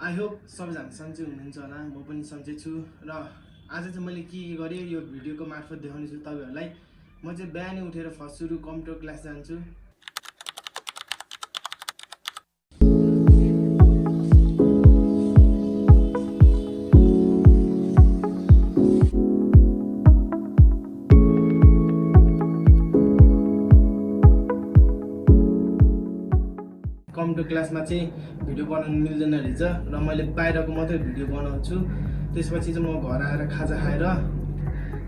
I hope सबैजना सन्चै हुनुहुन्छ होला। म पनि सन्चै छु र आज चाहिँ मैले के गरेँ यो भिडियोको मार्फत देखाउने छु तपाईहरुलाई। म चाहिँ बिहानै उठेर फर्स्ट सुरु कम्प्युटर क्लास जान्छु। कम्प्युटर क्लासमा चाहिँ भिडियो बनाउनु मिल्दैन रहेछ र मैले बाहिरको मात्रै भिडियो बनाउँछु। त्यसपछि चाहिँ म घर आएर खाजा खाएर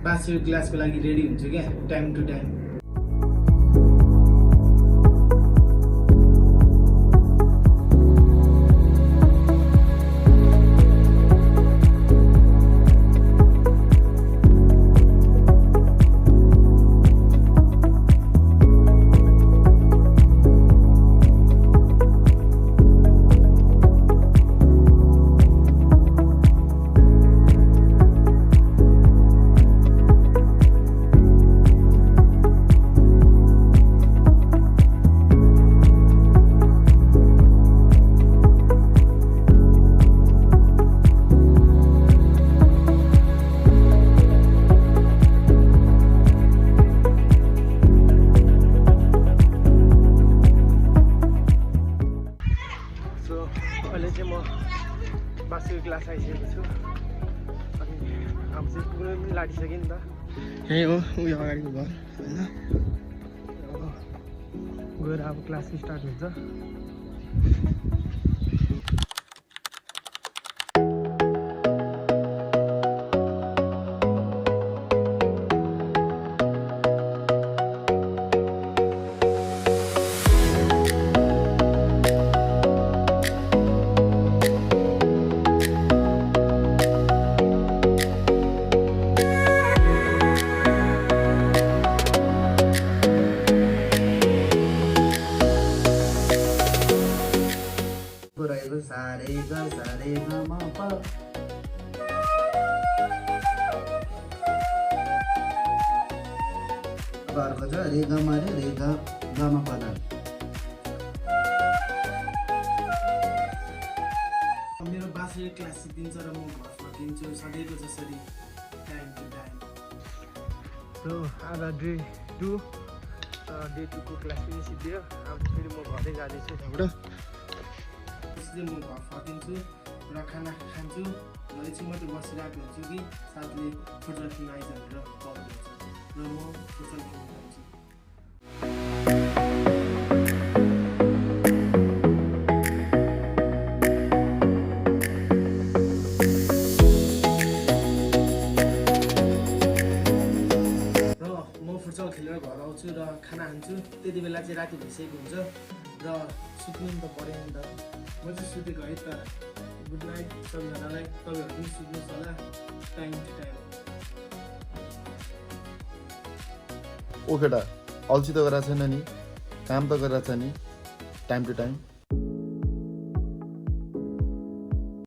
5 क्लासको लागि रेडी हुन्छु क्या, टाइम टु टाइम। अहिले चाहिँ म 5 क्लास आइसकेको छु। अनि हाम्रो चाहिँ पुरै पनि लागिसक्यो नि त। यही हो उयो अगाडिको घर होइन। गएर अब क्लास स्टार्ट हुन्छ। सारे ग म प अब अर्को छ रे ग म प द। मेरो बासे क्लास सिकिन्छ र म घर फर्किन्छु सधैँको जसरी टाइम टु टाइम। सो आज डे 2 को क्लास पनि सिद्धियो। अब फेरि म घरै जाँदैछु त्यहाँबाट। म घर फर्किन्छु र खाना खान्छु। मैले चाहिँ मात्रै बसिरहेको हुन्छु कि साथले फुटबल खेल्न आइज भनेर कल गर्छ र म फुटबल खेल्न जान्छु। र म फुटबल खेलेर घर आउँछु र खाना खान्छु। त्यति बेला चाहिँ राति भइसकेको हुन्छ र सुत्नु त पऱ्यो नि त। म चाहिँ सुतेको है त। गुड नाइट सबैजनालाई। तपाईँहरू पनि सुत्नुहोस् होला टाइम टु टाइम। ओ केटा अल्छी त गरेको छैन नि, काम त गरेको छ नि टाइम टु टाइम।